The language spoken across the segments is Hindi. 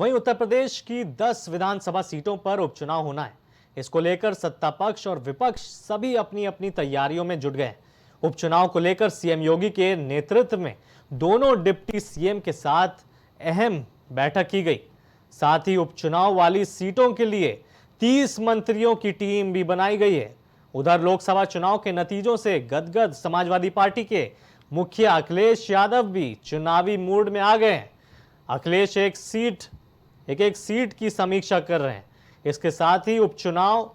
वहीं उत्तर प्रदेश की 10 विधानसभा सीटों पर उपचुनाव होना है। इसको लेकर सत्ता पक्ष और विपक्ष सभी अपनी अपनी तैयारियों में जुट गए हैं। उपचुनाव को लेकर सीएम योगी के नेतृत्व में दोनों डिप्टी सीएम के साथ अहम बैठक की गई। साथ ही उपचुनाव वाली सीटों के लिए 30 मंत्रियों की टीम भी बनाई गई है। उधर लोकसभा चुनाव के नतीजों से गदगद समाजवादी पार्टी के मुखिया अखिलेश यादव भी चुनावी मूड में आ गए हैं। अखिलेश एक एक सीट की समीक्षा कर रहे हैं। इसके साथ ही उपचुनाव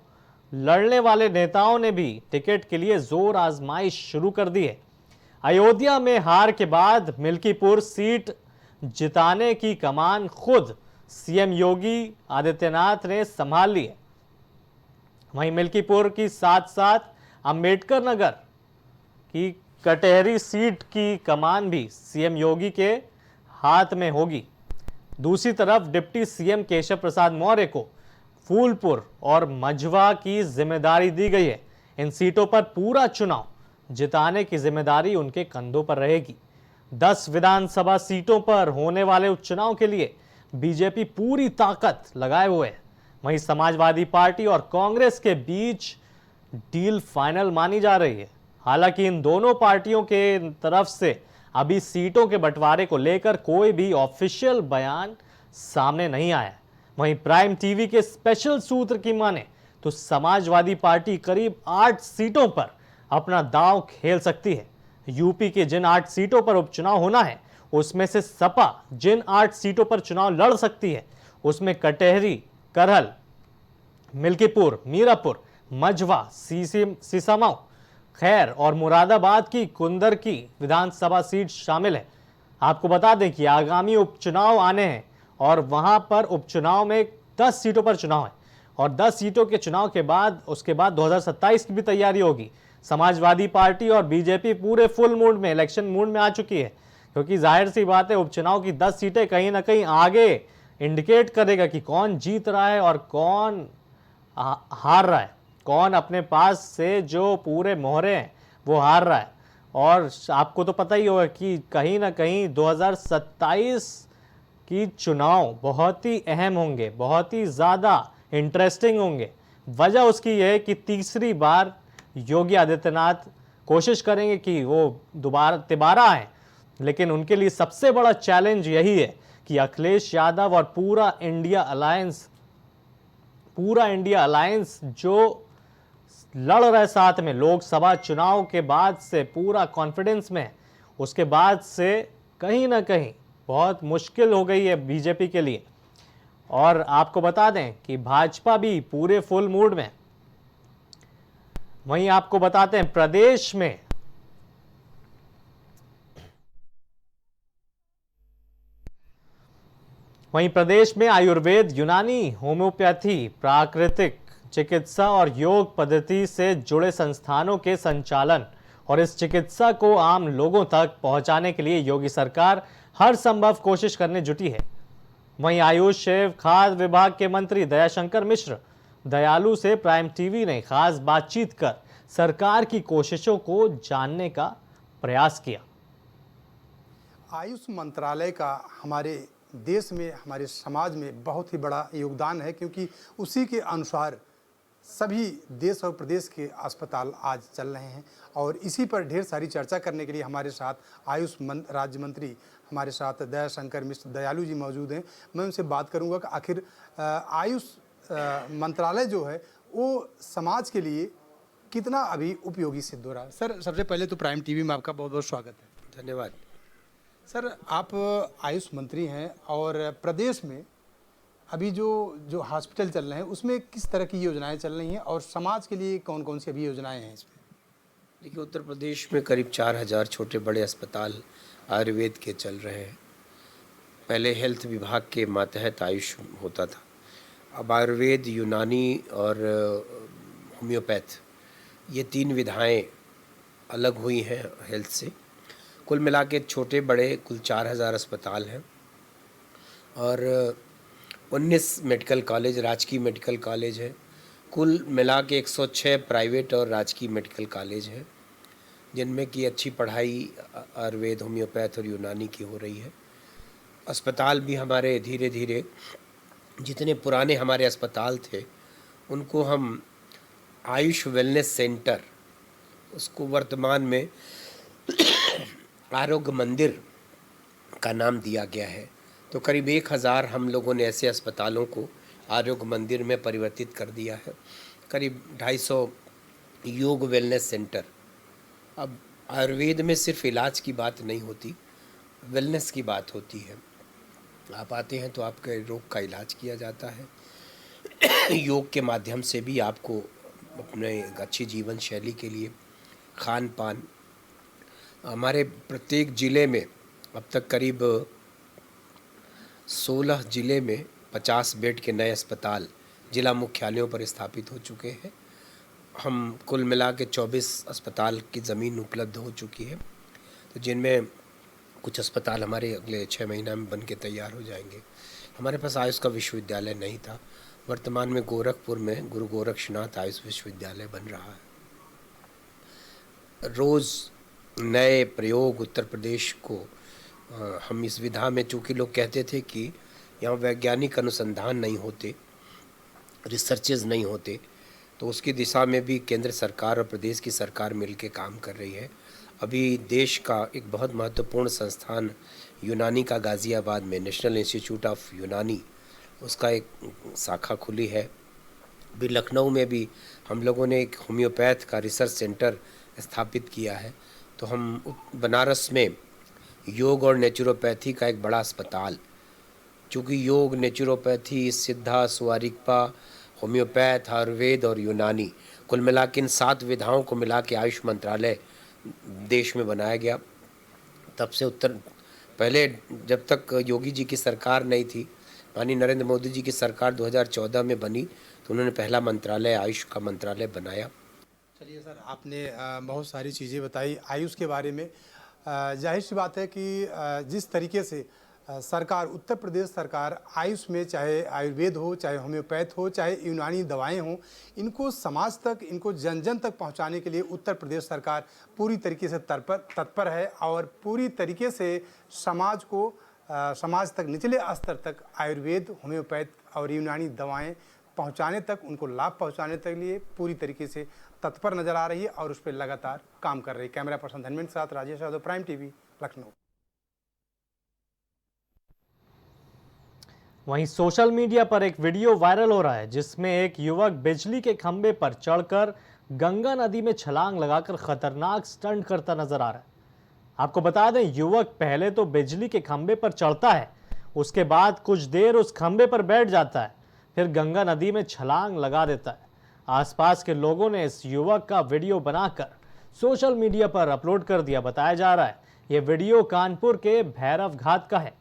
लड़ने वाले नेताओं ने भी टिकट के लिए जोर आजमाइश शुरू कर दी है। अयोध्या में हार के बाद मिल्कीपुर सीट जिताने की कमान खुद सीएम योगी आदित्यनाथ ने संभाल ली है। वहीं मिल्कीपुर की साथ साथ अंबेडकर नगर की कटहरी सीट की कमान भी सीएम योगी के हाथ में होगी। दूसरी तरफ डिप्टी सीएम केशव प्रसाद मौर्य को फूलपुर और मझवा की जिम्मेदारी दी गई है। इन सीटों पर पूरा चुनाव जिताने की जिम्मेदारी उनके कंधों पर रहेगी। 10 विधानसभा सीटों पर होने वाले उपचुनाव के लिए बीजेपी पूरी ताकत लगाए हुए है। वहीं समाजवादी पार्टी और कांग्रेस के बीच डील फाइनल मानी जा रही है। हालांकि इन दोनों पार्टियों के तरफ से अभी सीटों के बंटवारे को लेकर कोई भी ऑफिशियल बयान सामने नहीं आया है। वहीं प्राइम टीवी के स्पेशल सूत्र की माने तो समाजवादी पार्टी करीब 8 सीटों पर अपना दांव खेल सकती है। यूपी के जिन 8 सीटों पर उपचुनाव होना है उसमें से सपा जिन 8 सीटों पर चुनाव लड़ सकती है उसमें कटहरी, करहल, मिल्कीपुर, मीरापुर, मझवा, सीसामऊ, खैर और मुरादाबाद की कुंदर की विधानसभा सीट शामिल है। आपको बता दें कि आगामी उपचुनाव आने हैं और वहां पर उपचुनाव में 10 सीटों पर चुनाव है और 10 सीटों के चुनाव के बाद उसके बाद 2027 की भी तैयारी होगी। समाजवादी पार्टी और बीजेपी पूरे फुल मूड में, इलेक्शन मूड में आ चुकी है, क्योंकि जाहिर सी बात है उपचुनाव की 10 सीटें कहीं ना कहीं आगे इंडिकेट करेगा कि कौन जीत रहा है और कौन हार रहा है, कौन अपने पास से जो पूरे मोहरे हैं वो हार रहा है। और आपको तो पता ही होगा कि कहीं ना कहीं 2027 की चुनाव बहुत ही अहम होंगे, बहुत ही ज़्यादा इंटरेस्टिंग होंगे। वजह उसकी यह है कि तीसरी बार योगी आदित्यनाथ कोशिश करेंगे कि वो तिबारा आए, लेकिन उनके लिए सबसे बड़ा चैलेंज यही है कि अखिलेश यादव और पूरा इंडिया अलायंस जो लड़ रहे साथ में लोकसभा चुनाव के बाद से पूरा कॉन्फिडेंस में, उसके बाद से कहीं ना कहीं बहुत मुश्किल हो गई है बीजेपी के लिए। और आपको बता दें कि भाजपा भी पूरे फुल मूड में। वहीं आपको बताते हैं प्रदेश में आयुर्वेद, यूनानी, होम्योपैथी, प्राकृतिक चिकित्सा और योग पद्धति से जुड़े संस्थानों के संचालन और इस चिकित्सा को आम लोगों तक पहुंचाने के लिए योगी सरकार हर संभव कोशिश करने जुटी है। वहीं आयुष एवं खाद्य विभाग के मंत्री दयाशंकर मिश्र दयालु से प्राइम टीवी ने खास बातचीत कर सरकार की कोशिशों को जानने का प्रयास किया। आयुष मंत्रालय का हमारे देश में, हमारे समाज में बहुत ही बड़ा योगदान है, क्योंकि उसी के अनुसार सभी देश और प्रदेश के अस्पताल आज चल रहे हैं। और इसी पर ढेर सारी चर्चा करने के लिए हमारे साथ आयुष राज्य मंत्री हमारे साथ दयाशंकर मिश्र दयालु जी मौजूद हैं। मैं उनसे बात करूंगा कि आखिर आयुष मंत्रालय जो है वो समाज के लिए कितना अभी उपयोगी सिद्ध हो रहा है। सर, सबसे पहले तो प्राइम टीवी में आपका बहुत बहुत स्वागत है। धन्यवाद। सर, आप आयुष मंत्री हैं और प्रदेश में अभी जो हॉस्पिटल चल रहे हैं उसमें किस तरह की योजनाएं चल रही हैं और समाज के लिए कौन कौन सी अभी योजनाएं हैं इसमें? देखिए, उत्तर प्रदेश में करीब 4000 छोटे बड़े अस्पताल आयुर्वेद के चल रहे हैं। पहले हेल्थ विभाग के मातहत आयुष होता था, अब आयुर्वेद, यूनानी और होम्योपैथ, ये 3 विधाएं अलग हुई हैं हेल्थ से। कुल मिला के छोटे बड़े कुल 4000 अस्पताल हैं और 19 मेडिकल कॉलेज, राजकीय मेडिकल कॉलेज है। कुल मिला के 106 प्राइवेट और राजकीय मेडिकल कॉलेज हैं, जिनमें की अच्छी पढ़ाई आयुर्वेद, होम्योपैथ और यूनानी की हो रही है। अस्पताल भी हमारे धीरे धीरे, जितने पुराने हमारे अस्पताल थे उनको हम आयुष वेलनेस सेंटर, उसको वर्तमान में आरोग्य मंदिर का नाम दिया गया है। तो करीब 1000 हम लोगों ने ऐसे अस्पतालों को आरोग्य मंदिर में परिवर्तित कर दिया है। करीब 250 योग वेलनेस सेंटर। अब आयुर्वेद में सिर्फ इलाज की बात नहीं होती, वेलनेस की बात होती है। आप आते हैं तो आपके रोग का इलाज किया जाता है। योग के माध्यम से भी आपको अपने अच्छी जीवन शैली के लिए खान पान, हमारे प्रत्येक ज़िले में अब तक करीब 16 ज़िले में 50 बेड के नए अस्पताल जिला मुख्यालयों पर स्थापित हो चुके हैं। हम कुल मिला के 24 अस्पताल की ज़मीन उपलब्ध हो चुकी है, तो जिनमें कुछ अस्पताल हमारे अगले 6 महीना में बन के तैयार हो जाएंगे। हमारे पास आयुष का विश्वविद्यालय नहीं था, वर्तमान में गोरखपुर में गुरु गोरक्षनाथ आयुष विश्वविद्यालय बन रहा है। रोज़ नए प्रयोग उत्तर प्रदेश को हम इस विधा में, चूँकि लोग कहते थे कि यहाँ वैज्ञानिक अनुसंधान नहीं होते, रिसर्चेज नहीं होते, तो उसकी दिशा में भी केंद्र सरकार और प्रदेश की सरकार मिलकर काम कर रही है। अभी देश का एक बहुत महत्वपूर्ण संस्थान यूनानी का गाज़ियाबाद में नेशनल इंस्टीट्यूट ऑफ यूनानी, उसका एक शाखा खुली है। अभी लखनऊ में भी हम लोगों ने एक होम्योपैथ का रिसर्च सेंटर स्थापित किया है। तो हम बनारस में योग और नेचुरोपैथी का एक बड़ा अस्पताल, चूँकि योग, नेचुरोपैथी, सिद्धा, सुवारिकपा, होम्योपैथ, आयुर्वेद और यूनानी, कुल मिला के इन 7 विधाओं को मिला के आयुष मंत्रालय देश में बनाया गया। तब से पहले जब तक योगी जी की सरकार नहीं थी, माननीय नरेंद्र मोदी जी की सरकार 2014 में बनी, तो उन्होंने पहला मंत्रालय आयुष का मंत्रालय बनाया। चलिए सर, आपने बहुत सारी चीज़ें बताई आयुष के बारे में। जाहिर सी बात है कि जिस तरीके से सरकार, उत्तर प्रदेश सरकार आयुष में, चाहे आयुर्वेद हो, चाहे होम्योपैथ हो, चाहे यूनानी दवाएं हों, इनको समाज तक, इनको जन जन तक पहुंचाने के लिए उत्तर प्रदेश सरकार पूरी तरीके से तत्पर है और पूरी तरीके से समाज तक, निचले स्तर तक आयुर्वेद, होम्योपैथ और यूनानी दवाएं पहुंचाने तक, उनको लाभ पहुंचाने तक लिए पूरी तरीके से तत्पर नजर आ रही है और उस पर लगातार काम कर रही है। कैमरा पर्सन धनविंद के साथ राजेश यादव, प्राइम टीवी, लखनऊ। वहीं सोशल मीडिया पर एक वीडियो वायरल हो रहा है जिसमें एक युवक बिजली के खंभे पर चढ़कर गंगा नदी में छलांग लगाकर खतरनाक स्टंट करता नजर आ रहा है। आपको बता दें, युवक पहले तो बिजली के खंभे पर चढ़ता है, उसके बाद कुछ देर उस खंभे पर बैठ जाता है, फिर गंगा नदी में छलांग लगा देता है। आसपास के लोगों ने इस युवक का वीडियो बनाकर सोशल मीडिया पर अपलोड कर दिया। बताया जा रहा है यह वीडियो कानपुर के भैरव घाट का है।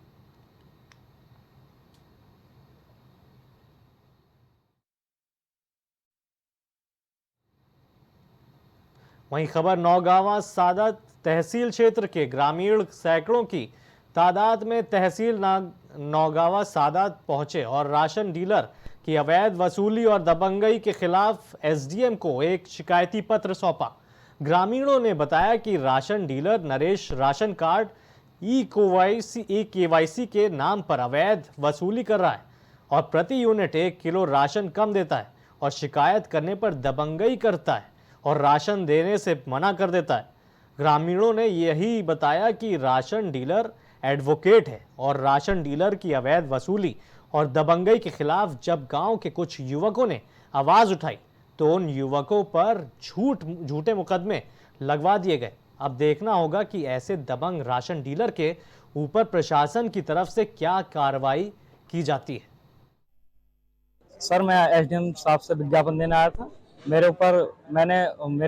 वहीं खबर नौगावा सादत तहसील क्षेत्र के ग्रामीण सैकड़ों की तादाद में तहसील नौगावा सादत पहुंचे और राशन डीलर की अवैध वसूली और दबंगई के खिलाफ एसडीएम को एक शिकायती पत्र सौंपा। ग्रामीणों ने बताया कि ration dealer Naresh ration card e-KYC के नाम पर अवैध वसूली कर रहा है और प्रति यूनिट 1 किलो राशन कम देता है और शिकायत करने पर दबंगई करता है और राशन देने से मना कर देता है। ग्रामीणों ने यही बताया कि राशन डीलर एडवोकेट है और राशन डीलर की अवैध वसूली और दबंगई के खिलाफ जब गांव के कुछ युवकों ने आवाज उठाई तो उन युवकों पर झूठे मुकदमे लगवा दिए गए। अब देखना होगा कि ऐसे दबंग राशन डीलर के ऊपर प्रशासन की तरफ से क्या कार्रवाई की जाती है। सर, मैं एसडीएम साहब से विज्ञापन देने आया था। मेरे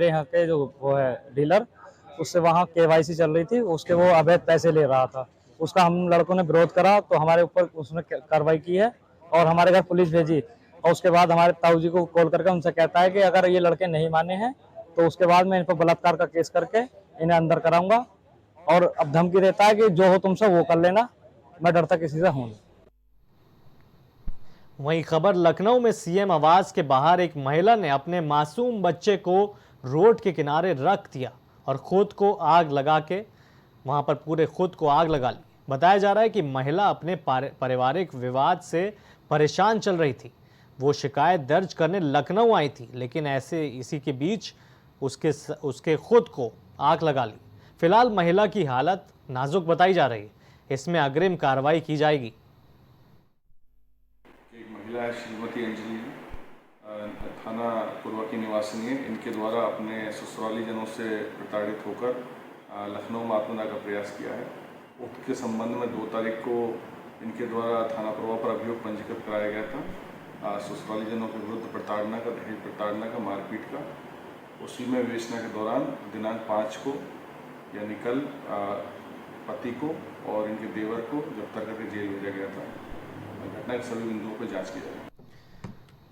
यहाँ के जो वो है डीलर, उससे वहाँ केवाईसी चल रही थी, उसके वो अवैध पैसे ले रहा था। उसका हम लड़कों ने विरोध करा तो हमारे ऊपर उसने कार्रवाई की है और हमारे घर पुलिस भेजी। और उसके बाद हमारे ताऊ जी को कॉल करके उनसे कहता है कि अगर ये लड़के नहीं माने हैं तो उसके बाद मैं इन पर बलात्कार का केस करके इन्हें अंदर कराऊंगा। और अब धमकी देता है कि जो हो तुमसे वो कर लेना, मैं डरता किसी से हूँ। वहीं खबर लखनऊ में सीएम आवास के बाहर एक महिला ने अपने मासूम बच्चे को रोड के किनारे रख दिया और खुद को आग लगा ली। बताया जा रहा है कि महिला अपने पारिवारिक विवाद से परेशान चल रही थी। वो शिकायत दर्ज करने लखनऊ आई थी, लेकिन इसी के बीच उसके खुद को आग लगा ली। फिलहाल महिला की हालत नाजुक बताई जा रही है। इसमें अग्रिम कार्रवाई की जाएगी। एक महिला है श्रीमती अंजलि, थाना पूर्वा की निवासिनी है। इनके द्वारा अपने ससुराली जनों से प्रताड़ित होकर लखनऊ में आत्मदाह का प्रयास किया है। उक्त के संबंध में 2 तारीख को इनके द्वारा थाना पूर्वा पर अभियोग पंजीकृत कराया गया था। ससुराली जनों के विरुद्ध प्रताड़ना का, दहेज प्रताड़ना का, मारपीट का। उसी में विवेचना के दौरान दिनांक 5 को यानी कल पति को और इनके देवर को गिरफ्तार करके जेल भेजा गया था। घटना के सभी बिंदुओं पर जांच की जाएगी।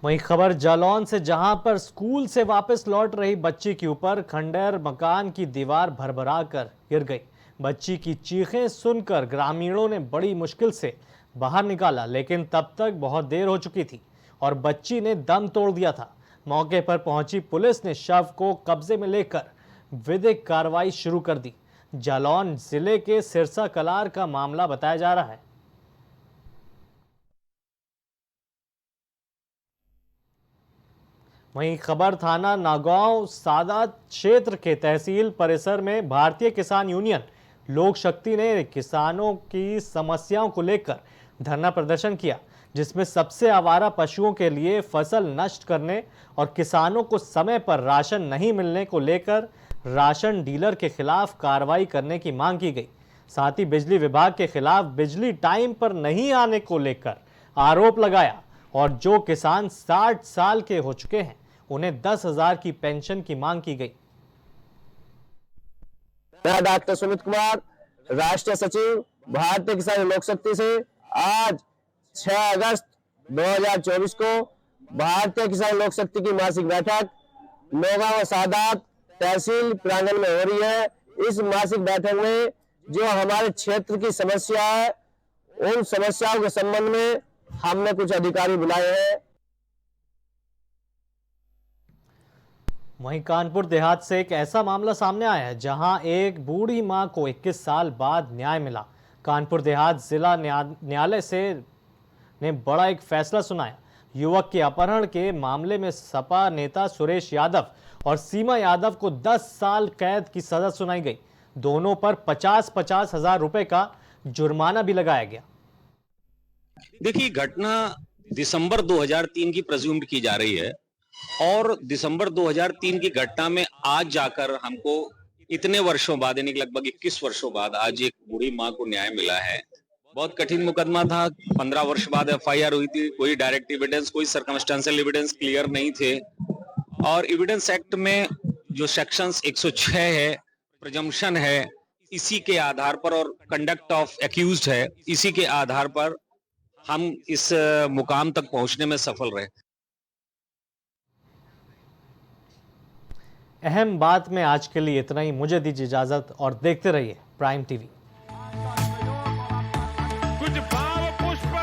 वहीं खबर जालौन से, जहां पर स्कूल से वापस लौट रही बच्ची के ऊपर खंडहर मकान की दीवार भरभरा कर गिर गई। बच्ची की चीखें सुनकर ग्रामीणों ने बड़ी मुश्किल से बाहर निकाला, लेकिन तब तक बहुत देर हो चुकी थी और बच्ची ने दम तोड़ दिया था। मौके पर पहुंची पुलिस ने शव को कब्जे में लेकर विधिक कार्रवाई शुरू कर दी। जालौन जिले के सिरसा कलार का मामला बताया जा रहा है। वहीं खबर थाना नागांव सादात क्षेत्र के तहसील परिसर में भारतीय किसान यूनियन लोक शक्ति ने किसानों की समस्याओं को लेकर धरना प्रदर्शन किया, जिसमें सबसे आवारा पशुओं के लिए फसल नष्ट करने और किसानों को समय पर राशन नहीं मिलने को लेकर राशन डीलर के खिलाफ कार्रवाई करने की मांग की गई। साथ ही बिजली विभाग के खिलाफ बिजली टाइम पर नहीं आने को लेकर आरोप लगाया और जो किसान 60 साल के हो चुके हैं उन्हें 10,000 की पेंशन की मांग की गई। मैं डॉक्टर सुमित कुमार, राष्ट्रीय सचिव भारतीय किसान लोक शक्ति से आज 6 अगस्त 2024 को भारतीय किसान लोक शक्ति की मासिक बैठक नौगांव सादात तहसील प्रांगण में हो रही है। इस मासिक बैठक में जो हमारे क्षेत्र की समस्या है, उन समस्याओं के संबंध में हमने कुछ अधिकारी बुलाए हैं। वहीं कानपुर देहात से एक ऐसा मामला सामने आया है जहां एक बूढ़ी मां को 21 साल बाद न्याय मिला। कानपुर देहात जिला न्यायालय ने बड़ा एक फैसला सुनाया। युवक के अपहरण के मामले में सपा नेता सुरेश यादव और सीमा यादव को 10 साल कैद की सजा सुनाई गई। दोनों पर 50-50 हजार रुपए का जुर्माना भी लगाया गया। देखिए, घटना दिसंबर 2003 की प्रेज्यूम्ड की जा रही है और दिसंबर 2003 की घटना में आज जाकर हमको इतने वर्षों बाद, यानी लगभग 21 वर्षों बाद आज एक बूढ़ी मां को न्याय मिला है। बहुत कठिन मुकदमा था। 15 वर्ष बाद FIR हुई थी। कोई डायरेक्ट एविडेंस, कोई सर्कमस्टेंशियल एविडेंस क्लियर नहीं थे। और एविडेंस एक्ट में जो सेक्शंस 106 है, प्रिजम्पशन है, इसी के आधार पर, और कंडक्ट ऑफ एक्यूज्ड है, इसी के आधार पर हम इस मुकाम तक पहुंचने में सफल रहे। अहम बात में आज के लिए इतना ही। मुझे दीजिए इजाजत और देखते रहिए प्राइम टीवी। कुछ भाव पुष्प।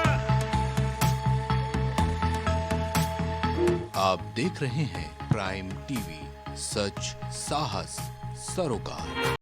आप देख रहे हैं प्राइम टीवी, सच साहस सरोकार।